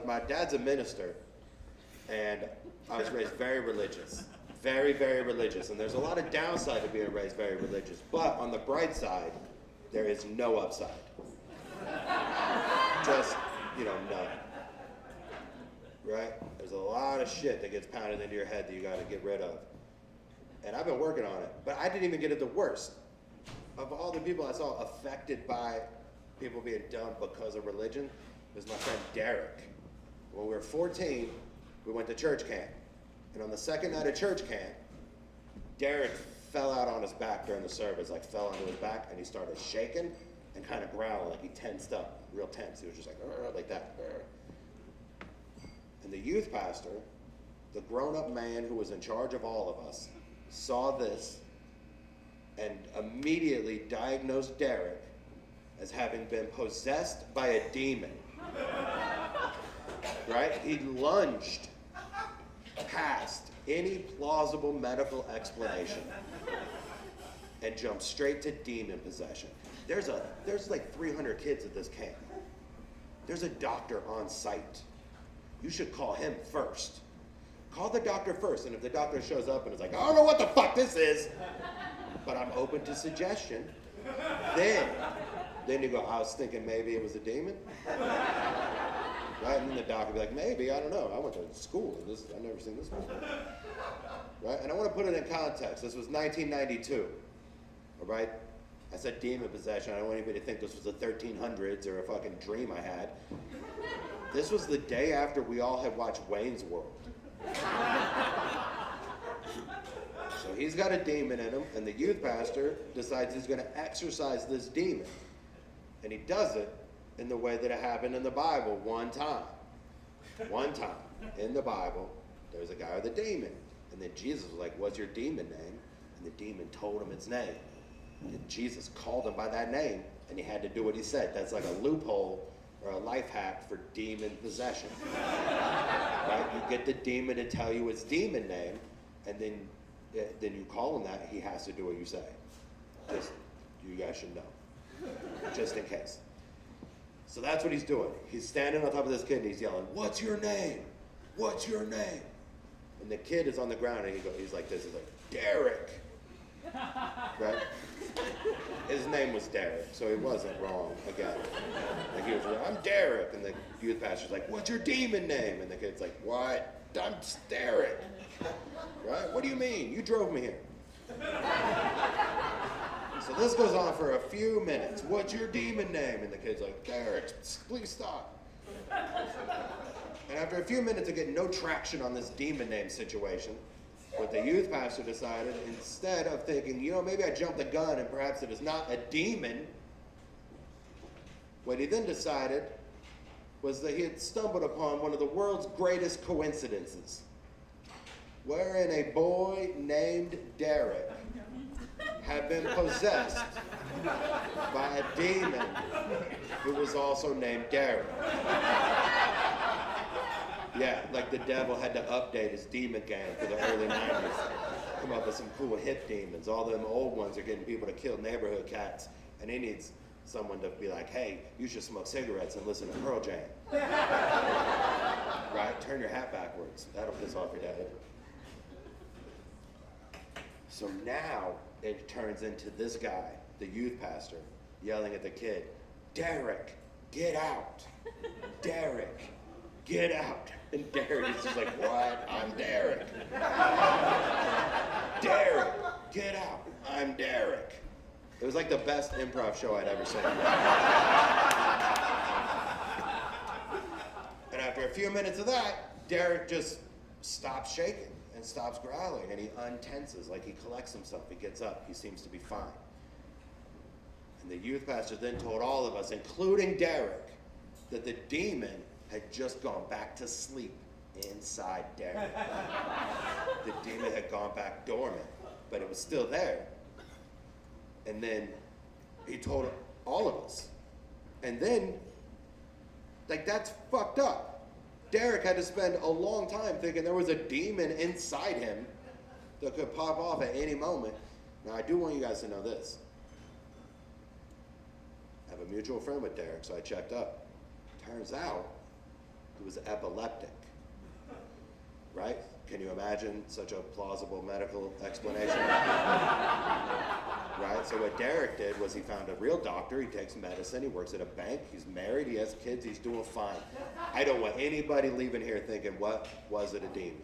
My dad's a minister, and I was raised very religious. Very, very religious. And there's a lot of downside to being raised very religious. But on the bright side, there is no upside. Just, none. Right? There's a lot of shit that gets pounded into your head that you got to get rid of. And I've been working on it. But I didn't even get at the worst. Of all the people I saw affected by people being dumb because of religion, was my friend Derek. When we were 14, we went to church camp. And on the second night of church camp, Derek fell out on his back during the service, like fell onto his back, and he started shaking and kind of growling, like he tensed up, real tense. He was just like that. And the youth pastor, the grown-up man who was in charge of all of us, saw this and immediately diagnosed Derek as having been possessed by a demon. Right? He lunged past any plausible medical explanation and jumped straight to demon possession. There's like 300 kids at this camp. There's a doctor on site. You should call him first. Call the doctor first, and if the doctor shows up and is like, I don't know what the fuck this is, but I'm open to suggestion, then you go, I was thinking maybe it was a demon. Right? And then the doctor will be like, maybe, I don't know. I went to school, and I've never seen this before. Right? And I want to put it in context. This was 1992. All right? I said demon possession. I don't want anybody to think this was the 1300s or a fucking dream I had. This was the day after we all had watched Wayne's World. So he's got a demon in him, and the youth pastor decides he's going to exorcise this demon. And he does it in the way that it happened in the Bible one time. One time in the Bible, there's a guy with a demon. And then Jesus was like, what's your demon name? And the demon told him its name. And Jesus called him by that name, and he had to do what he said. That's like a loophole or a life hack for demon possession. Right? You get the demon to tell you its demon name, and then you call him that, he has to do what you say. Just, you guys should know. Just in case. So that's what he's doing. He's standing on top of this kid and he's yelling, what's your name? What's your name? And the kid is on the ground and he's like this. He's like, Derek. Right? His name was Derek, so he wasn't wrong again. Like he was like, I'm Derek. And the youth pastor's like, what's your demon name? And the kid's like, what? I'm Derek. Right? What do you mean? You drove me here. So this goes on for a few minutes. What's your demon name? And the kid's like, Derek, please stop. And after a few minutes of getting no traction on this demon name situation, what the youth pastor decided, instead of thinking, maybe I jumped the gun and perhaps it is not a demon, what he then decided was that he had stumbled upon one of the world's greatest coincidences, wherein a boy named Derek had been possessed by a demon who was also named Derek. Yeah, like the devil had to update his demon gang for the early 90s. Come up with some cool hip demons. All them old ones are getting people to kill neighborhood cats, and he needs someone to be like, hey, you should smoke cigarettes and listen to Pearl Jam. Right? Turn your hat backwards. That'll piss off your dad. So now it turns into this guy, the youth pastor, yelling at the kid, Derek, get out. Derek, get out. And Derek is just like, what? I'm Derek. Derek, get out. I'm Derek. It was like the best improv show I'd ever seen. And after a few minutes of that, Derek just stops shaking and stops growling, and he untenses, like he collects himself. He gets up. He seems to be fine. And the youth pastor then told all of us, including Derek, that the demon had just gone back to sleep inside Derek. The demon had gone back dormant, but it was still there. And then he told all of us. And then, that's fucked up. Derek had to spend a long time thinking there was a demon inside him that could pop off at any moment. Now, I do want you guys to know this. I have a mutual friend with Derek, so I checked up. Turns out, He was epileptic. Right? Can you imagine such a plausible medical explanation? Right? So what Derek did was he found a real doctor, he takes medicine, he works at a bank, he's married, he has kids, he's doing fine. I don't want anybody leaving here thinking, what was it, a demon?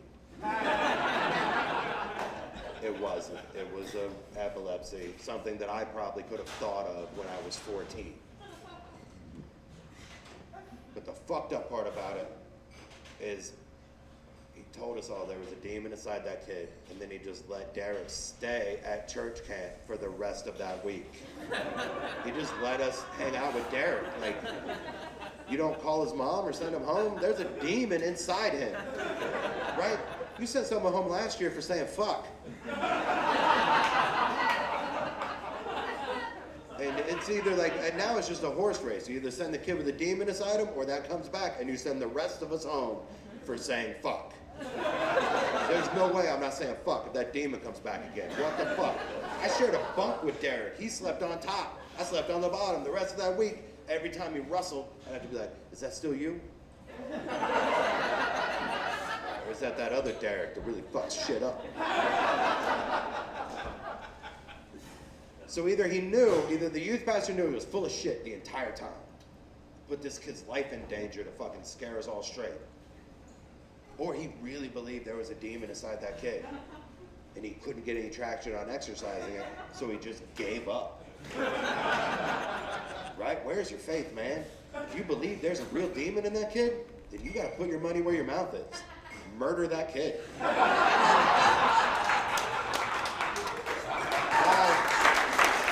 It wasn't. It was epilepsy, something that I probably could have thought of when I was 14. But the fucked up part about it is he told us all there was a demon inside that kid, and then he just let Derek stay at church camp for the rest of that week. He just let us hang out with Derek. Like, you don't call his mom or send him home? There's a demon inside him, right? You sent someone home last year for saying fuck. And it's either like, and now it's just a horse race. You either send the kid with a demon inside him, or that comes back, and you send the rest of us home for saying fuck. There's no way I'm not saying fuck if that demon comes back again. What the fuck? I shared a bunk with Derek. He slept on top. I slept on the bottom. The rest of that week, every time he rustled, I'd have to be like, is that still you? Or is that other Derek that really fucks shit up? So either the youth pastor knew he was full of shit the entire time, put this kid's life in danger to fucking scare us all straight, or he really believed there was a demon inside that kid, and he couldn't get any traction on exercising it, so he just gave up. Right? Where's your faith, man? If you believe there's a real demon in that kid, then you gotta put your money where your mouth is. Murder that kid.